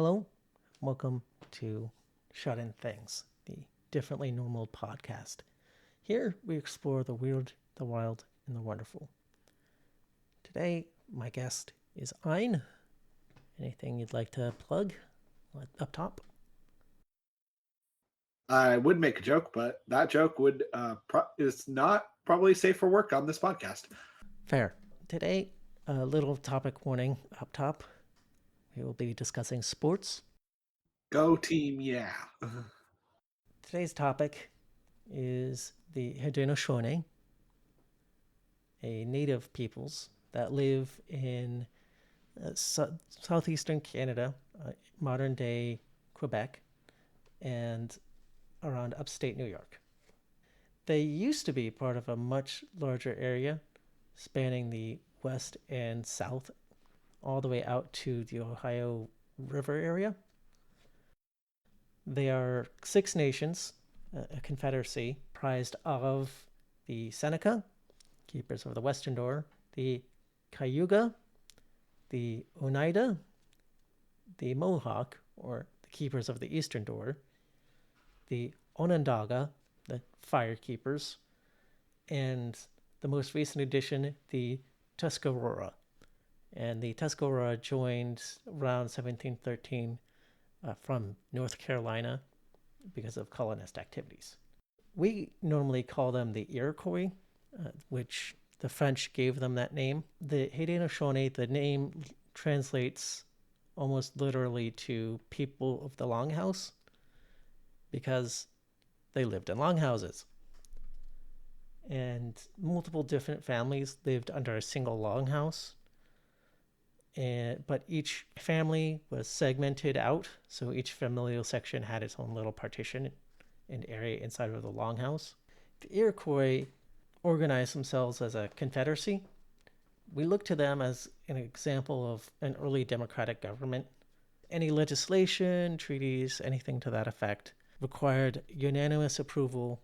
Hello, welcome to Shut In Things, the Differently Normal podcast. Here we explore the weird, the wild, and the wonderful. Today, my guest is Ein. Anything you'd like to plug up top? I would make a joke, but that joke is not probably safe for work on this podcast. Fair. Today, a little topic warning up top. We will be discussing sports. Go team, yeah. Today's topic is the Haudenosaunee, a native peoples that live in southeastern Canada, modern day Quebec, and around upstate New York. They used to be part of a much larger area spanning the west and south, all the way out to the Ohio River area. They are Six Nations, a confederacy comprised of the Seneca, keepers of the western door, the Cayuga, the Oneida, the Mohawk, or the keepers of the eastern door, the Onondaga, the fire keepers, and the most recent addition, the Tuscarora. And the Tuscarora joined around 1713 from North Carolina because of colonist activities. We normally call them the Iroquois, which the French gave them that name. The Haudenosaunee, the name translates almost literally to people of the longhouse because they lived in longhouses. And multiple different families lived under a single longhouse. But each family was segmented out, so each familial section had its own little partition and area inside of the longhouse. The Iroquois organized themselves as a confederacy. We look to them as an example of an early democratic government. Any legislation, treaties, anything to that effect required unanimous approval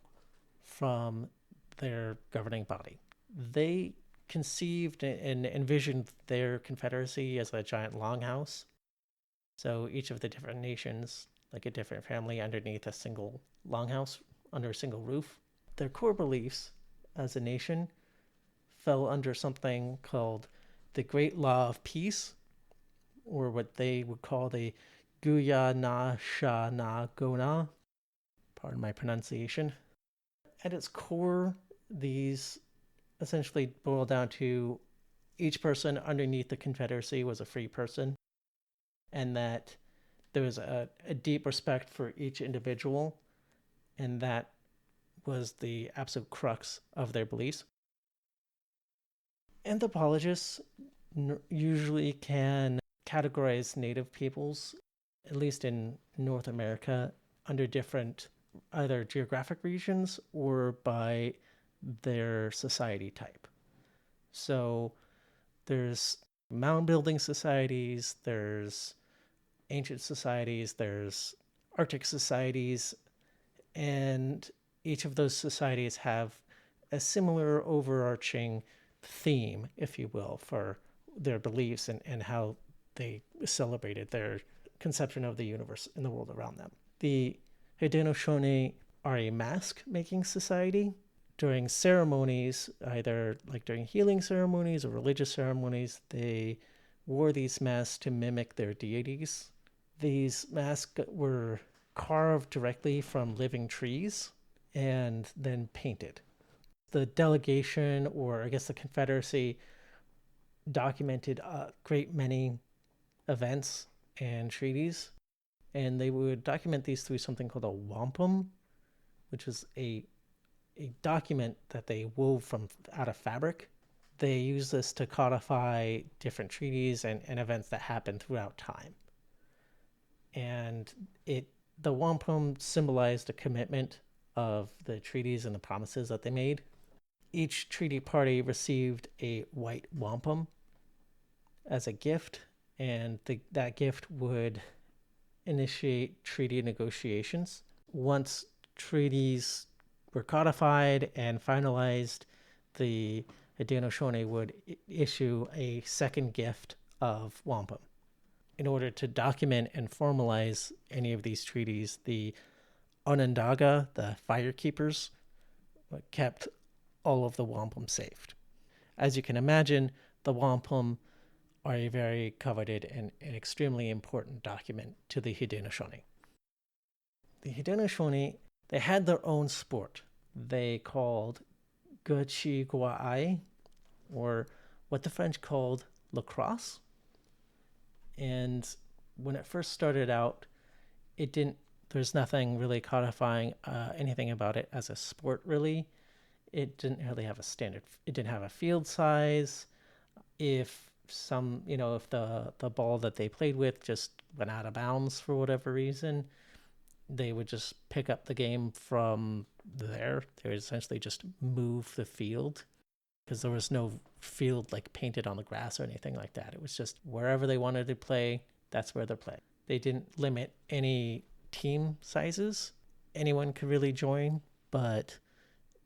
from their governing body. They conceived and envisioned their confederacy as a giant longhouse. So each of the different nations, like a different family underneath a single longhouse, under a single roof. Their core beliefs as a nation fell under something called the Great Law of Peace, or what they would call the Guya Na Sha Na Gona. Pardon my pronunciation. At its core, these essentially boil down to each person underneath the confederacy was a free person, and that there was a deep respect for each individual, and that was the absolute crux of their beliefs. Anthropologists usually can categorize native peoples, at least in North America, under different either geographic regions or by their society type. So there's mound building societies, there's ancient societies, there's Arctic societies, and each of those societies have a similar overarching theme, if you will, for their beliefs and how they celebrated their conception of the universe and the world around them. The Haudenosaunee are a mask-making society. During ceremonies, either like during healing ceremonies or religious ceremonies, they wore these masks to mimic their deities. These masks were carved directly from living trees and then painted. The delegation, or I guess the Confederacy, documented a great many events and treaties, and they would document these through something called a wampum, which is a document that they wove from out of fabric. They use this to codify different treaties and events that happened throughout time. And the wampum symbolized a commitment of the treaties and the promises that they made. Each treaty party received a white wampum as a gift, and that gift would initiate treaty negotiations. Once treaties were codified and finalized, the Haudenosaunee would issue a second gift of wampum. in order to document and formalize any of these treaties, the Onondaga, the fire keepers, kept all of the wampum safe. As you can imagine, the wampum are a very coveted and an extremely important document to the Haudenosaunee. The Haudenosaunee, they had their own sport. They called Iriquois, or what the French called lacrosse. And when it first started out, it didn't. There's nothing really codifying anything about it as a sport, really. It didn't really have a standard. It didn't have a field size. If if the ball that they played with just went out of bounds for whatever reason, they would just pick up the game from there. They would essentially just move the field because there was no field like painted on the grass or anything like that. It was just wherever they wanted to play, that's where they're playing. They didn't limit any team sizes. Anyone could really join, but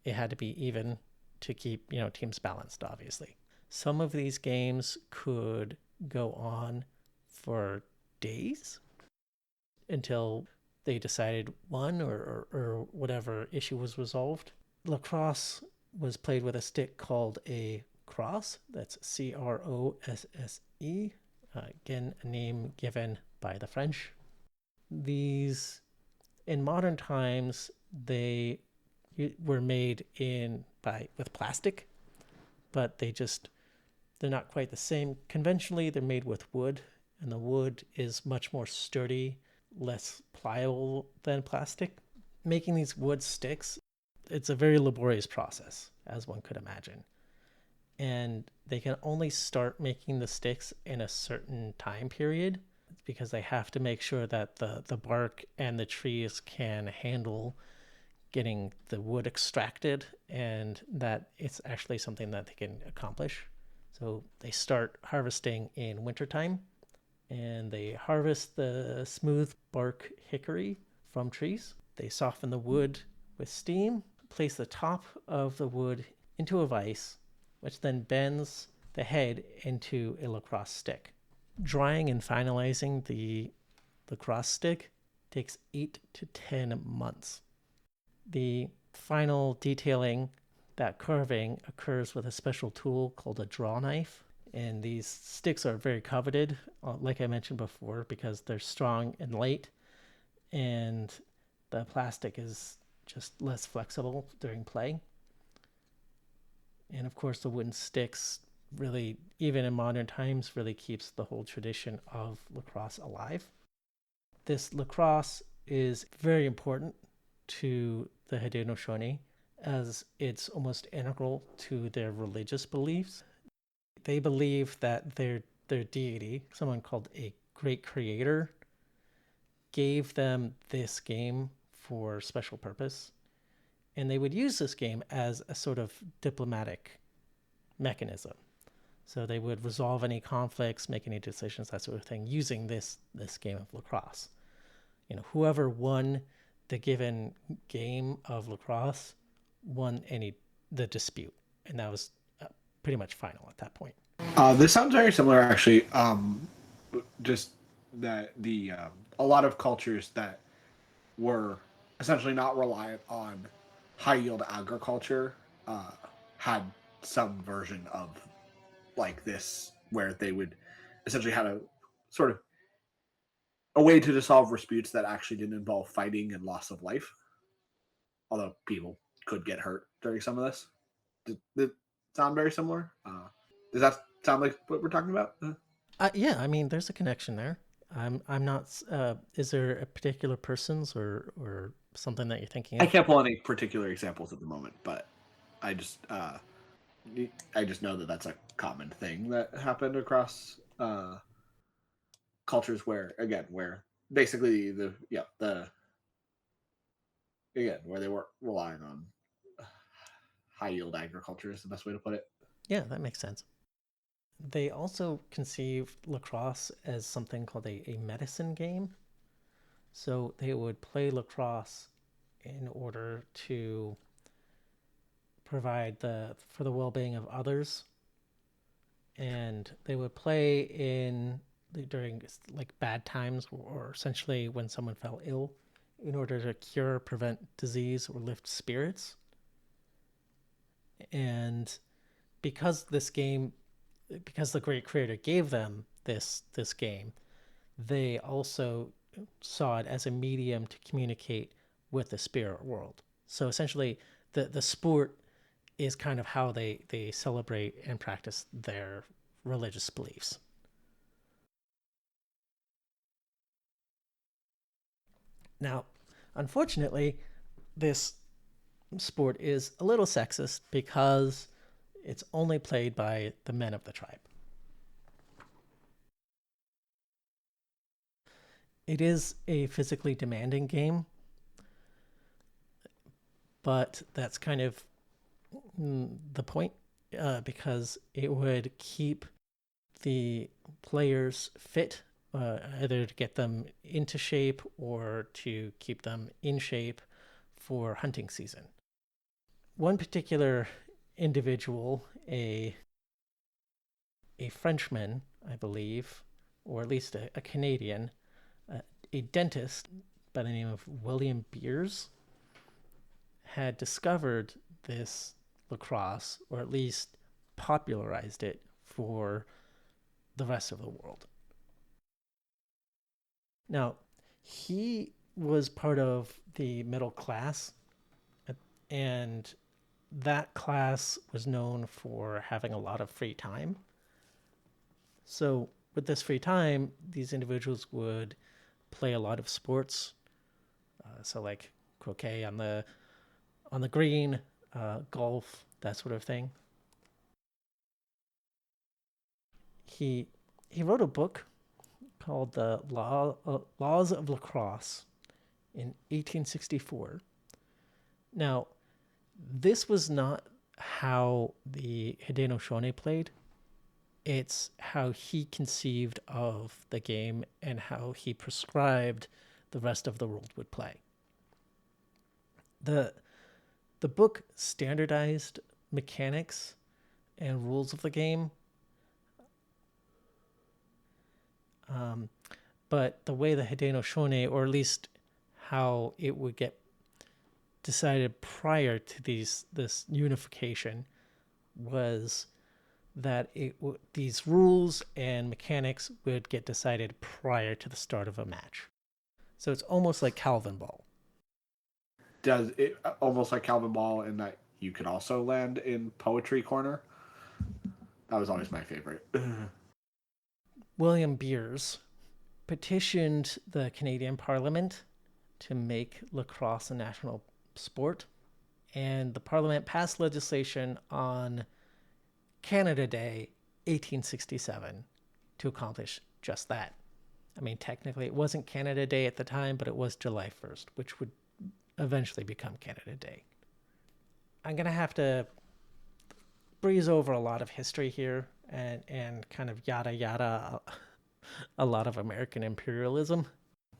it had to be even to keep, teams balanced, obviously. Some of these games could go on for days until they decided one or whatever issue was resolved. Lacrosse was played with a stick called a crosse. That's Crosse. Again, a name given by the French. These, in modern times, they were made with plastic, but they're not quite the same. Conventionally, they're made with wood, and the wood is much more sturdy, less pliable than plastic. Making these wood sticks, it's a very laborious process, as one could imagine. And they can only start making the sticks in a certain time period because they have to make sure that the bark and the trees can handle getting the wood extracted and that it's actually something that they can accomplish. So they start harvesting in wintertime, and they harvest the smooth bark hickory from trees. They soften the wood with steam, place the top of the wood into a vise, which then bends the head into a lacrosse stick. Drying and finalizing the lacrosse stick takes 8 to 10 months. The final detailing, that carving, occurs with a special tool called a draw knife. And these sticks are very coveted, like I mentioned before, because they're strong and light, and the plastic is just less flexible during play. And of course, the wooden sticks really, even in modern times, really keeps the whole tradition of lacrosse alive. This lacrosse is very important to the Haudenosaunee as it's almost integral to their religious beliefs. They believe that their deity, someone called a great creator, gave them this game for special purpose. And they would use this game as a sort of diplomatic mechanism. So they would resolve any conflicts, make any decisions, that sort of thing, using this game of lacrosse. Whoever won the given game of lacrosse won the dispute, and that was pretty much final at that point. This sounds very similar, actually. Just that a lot of cultures that were essentially not reliant on high yield agriculture had some version of like this, where they would essentially had a sort of a way to dissolve disputes that actually didn't involve fighting and loss of life. Although people could get hurt during some of this. Does it sound very similar? Does that sound like what we're talking about? Yeah, I mean, there's a connection there. I'm not. Is there a particular person's or something that you're thinking I of? can't pull any particular examples at the moment, but I just know that that's a common thing that happened across cultures where basically where they weren't relying on high yield agriculture is the best way to put it. Yeah, that makes sense. They also conceived lacrosse as something called a medicine game. So they would play lacrosse in order to provide for the well-being of others, and they would play in during like bad times, or essentially when someone fell ill, in order to cure, prevent disease, or lift spirits. And because this game, because the great creator gave them this game, they also saw it as a medium to communicate with the spirit world. So essentially, the sport is kind of how they celebrate and practice their religious beliefs. Now, unfortunately, this sport is a little sexist because it's only played by the men of the tribe. It is a physically demanding game, but that's kind of the point, because it would keep the players fit, either to get them into shape or to keep them in shape for hunting season. One particular individual, a Frenchman, I believe, or at least a Canadian, a dentist by the name of William Beers, had discovered this lacrosse, or at least popularized it for the rest of the world. Now, he was part of the middle class, and that class was known for having a lot of free time. So, with this free time, these individuals would play a lot of sports. So, like croquet on the green, golf, that sort of thing. He he wrote a book called the Laws of Lacrosse in 1864. Now, this was not how the Haudenosaunee played. It's how he conceived of the game and how he prescribed the rest of the world would play. The the book standardized mechanics and rules of the game, but the way the Haudenosaunee, or at least how it would get decided prior to this unification, was that these rules and mechanics would get decided prior to the start of a match. So it's almost like Calvin Ball. Does it almost like Calvin Ball in that you could also land in Poetry Corner? That was always my favorite. William Beers petitioned the Canadian Parliament to make lacrosse a national sport, and the Parliament passed legislation on Canada Day 1867 to accomplish just that. I mean, technically it wasn't Canada Day at the time, but it was July 1st, which would eventually become Canada Day. I'm going to have to breeze over a lot of history here and kind of yada yada a lot of American imperialism.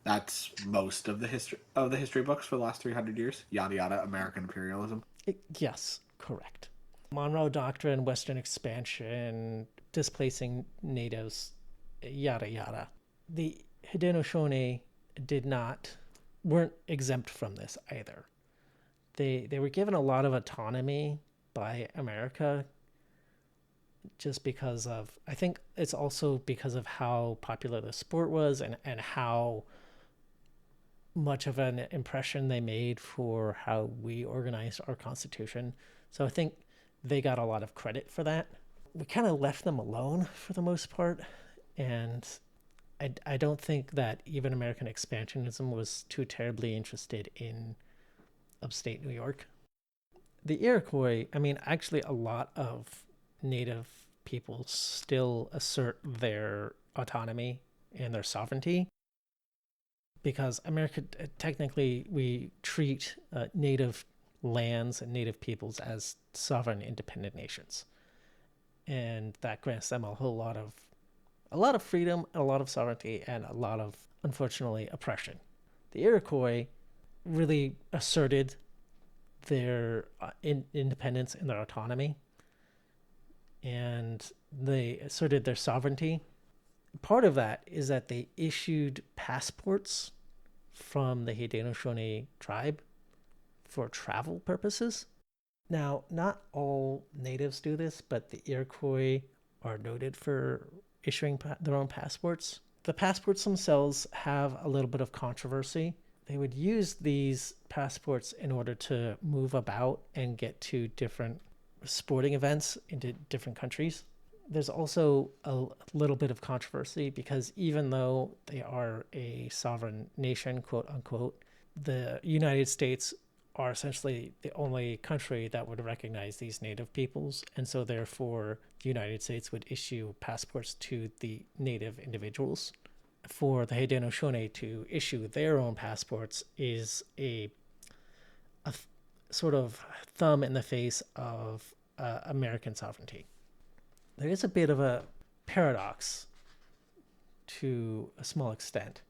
That's most of the history books for the last 300 years. Yada yada, American imperialism. Yes, correct. Monroe Doctrine, Western expansion, displacing natives, yada yada. The Haudenosaunee weren't exempt from this either. They were given a lot of autonomy by America, just because of, I think it's also because of how popular the sport was, and how much of an impression they made for how we organized our Constitution. So I think they got a lot of credit for that. We kind of left them alone for the most part, and I don't think that even American expansionism was too terribly interested in upstate New York. The Iroquois, I mean, actually, a lot of native people still assert their autonomy and their sovereignty, because America, technically, we treat native lands and native peoples as sovereign, independent nations, and that grants them a lot of freedom, a lot of sovereignty, and a lot of, unfortunately, oppression. The Iroquois really asserted their independence and their autonomy, and they asserted their sovereignty, part of that is that they issued passports from the Haudenosaunee tribe for travel purposes. Now, not all natives do this, but the Iroquois are noted for issuing their own passports. The passports themselves have a little bit of controversy. They would use these passports in order to move about and get to different sporting events into different countries. There's also a little bit of controversy because even though they are a sovereign nation, quote unquote, the United States are essentially the only country that would recognize these native peoples. And so, therefore, the United States would issue passports to the native individuals. For the Haudenosaunee to issue their own passports is a sort of thumb in the face of American sovereignty. There is a bit of a paradox to a small extent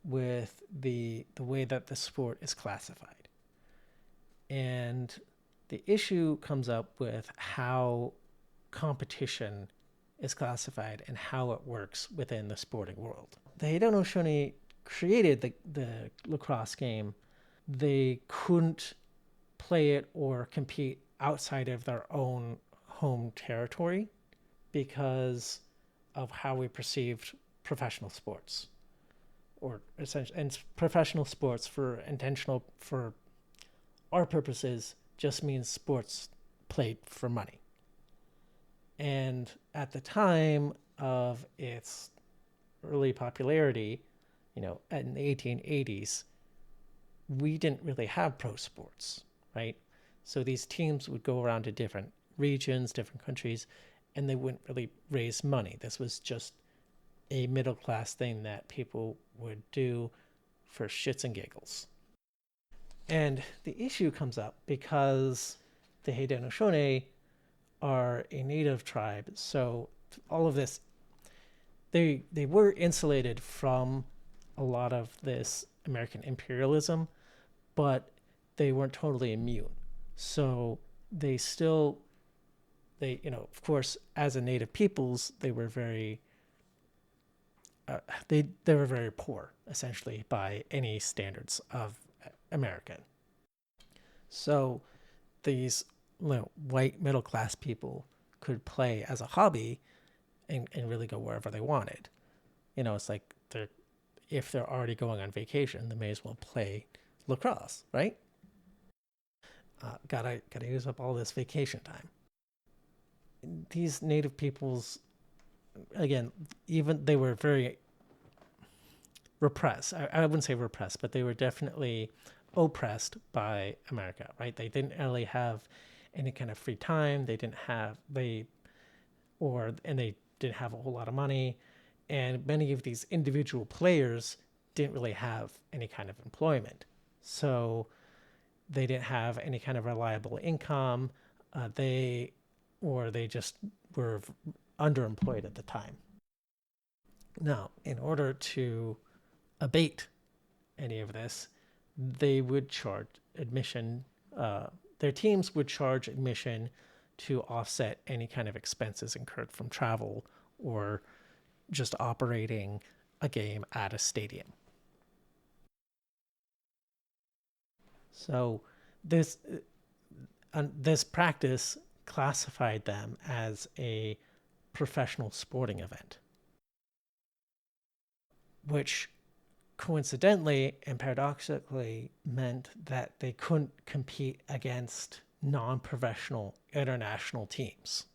with the way that the sport is classified. And the issue comes up with how competition is classified and how it works within the sporting world. The Haudenosaunee created the lacrosse game. They couldn't play it or compete outside of their own home territory because of how we perceived professional sports, or essentially, and professional sports for our purposes just means sports played for money. And at the time of its early popularity, in the 1880s, we didn't really have pro sports, right? So these teams would go around to different regions, different countries, and they wouldn't really raise money. This was just a middle class thing that people would do for shits and giggles. And the issue comes up because the Haudenosaunee are a native tribe, so all of this, they were insulated from a lot of this American imperialism, but they weren't totally immune. So they still, of course, as a native peoples, they were very they were very poor, essentially, by any standards of American. So these white middle class people could play as a hobby and really go wherever they wanted. It's like if they're already going on vacation, they may as well play lacrosse, right? Gotta use up all this vacation time. These native peoples, again, even they were very repressed. I wouldn't say repressed, but they were definitely oppressed by America, right? They didn't really have any kind of free time. They didn't have they didn't have a whole lot of money, and many of these individual players didn't really have any kind of employment. So they didn't have any kind of reliable income. They just were underemployed at the time. Now, in order to abate any of this, they would charge admission. Their teams would charge admission to offset any kind of expenses incurred from travel or just operating a game at a stadium. So this practice classified them as a professional sporting event, which coincidentally and paradoxically meant that they couldn't compete against non-professional international teams.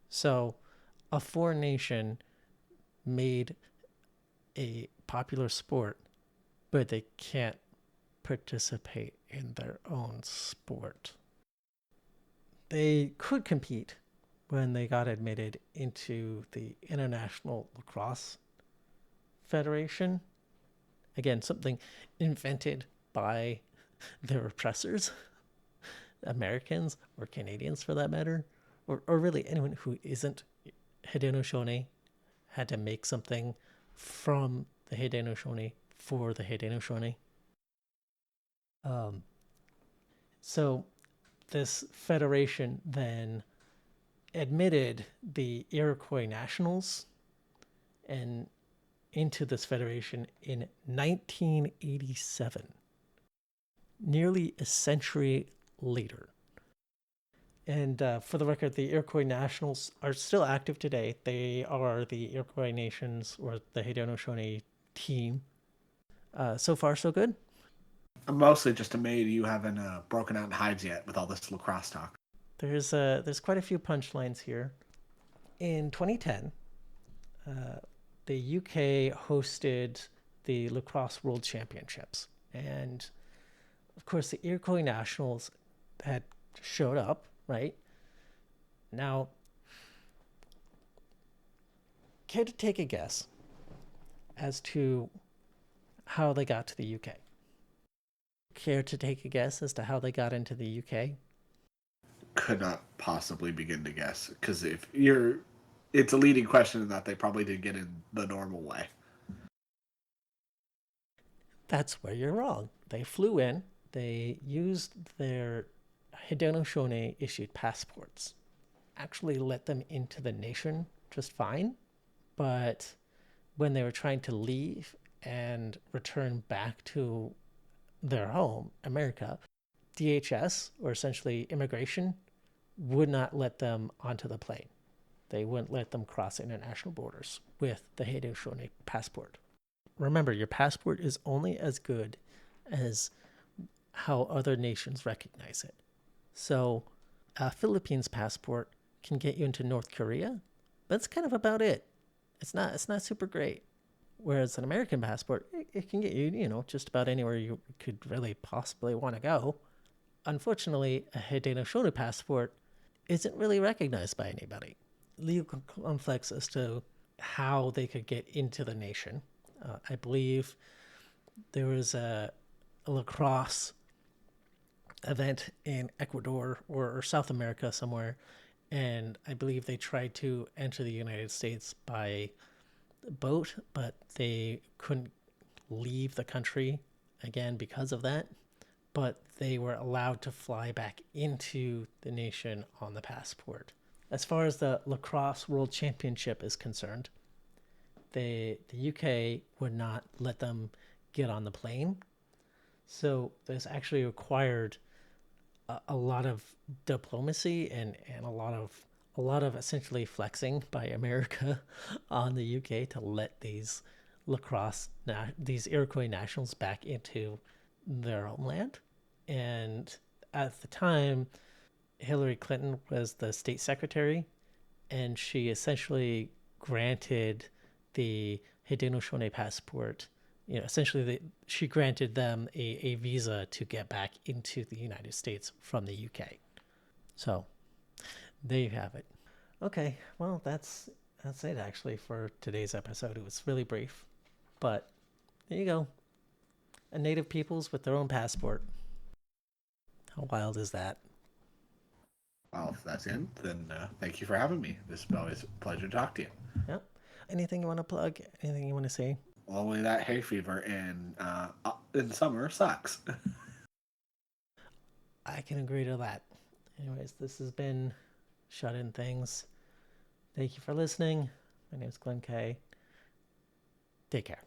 So a foreign nation made a popular sport, but they can't participate in their own sport. They could compete when they got admitted into the International Lacrosse Federation. Again, something invented by their oppressors, Americans or Canadians for that matter, or really anyone who isn't Haudenosaunee had to make something from the Haudenosaunee for the Haudenosaunee. So this federation then admitted the Iroquois nationals and into this federation in 1987, nearly a century later. And for the record, the Iroquois Nationals are still active today. They are the Iroquois Nations or the Haudenosaunee team. So far, so good. I'm mostly just amazed you haven't broken out in hives yet with all this lacrosse talk. There's quite a few punchlines here. In 2010, the UK hosted the Lacrosse World Championships, and of course, the Iroquois Nationals had showed up. Right now, care to take a guess as to how they got to the UK? Care to take a guess as to how they got into the UK? Could not possibly begin to guess because if you're, it's a leading question that they probably did get in the normal way. That's where you're wrong. They flew in. They used their Haudenosaunee issued passports. Actually, let them into the nation just fine, but when they were trying to leave and return back to their home, America, DHS, or essentially immigration, would not let them onto the plane. They wouldn't let them cross international borders with the Haudenosaunee passport. Remember, your passport is only as good as how other nations recognize it. So, a Philippines passport can get you into North Korea, but that's kind of about it. It's not super great. Whereas an American passport, it can get you, just about anywhere you could really possibly want to go. Unfortunately, a Haudenosaunee passport isn't really recognized by anybody. Legal conflicts as to how they could get into the nation. I believe there was a lacrosse event in Ecuador or South America somewhere, and I believe they tried to enter the United States by boat, but they couldn't leave the country again because of that. But they were allowed to fly back into the nation on the passport. As far as the Lacrosse World Championship is concerned, the UK would not let them get on the plane. So this actually required a lot of diplomacy and a lot of essentially flexing by America on the UK to let these these Iroquois nationals back into their homeland. And at the time, Hillary Clinton was the state secretary, and she essentially granted the Haudenosaunee passport. She granted them a visa to get back into the United States from the UK. So there you have it. Okay, well that's it actually for today's episode. It was really brief, but there you go. A native peoples with their own passport. How wild is that? Well, if that's it, then thank you for having me. This is always a pleasure to talk to you. Yep. Anything you want to plug? Anything you want to say? Only that hay fever in summer sucks. I can agree to that. Anyways, this has been Shut In Things. Thank you for listening. My name is Glenn Kay. Take care.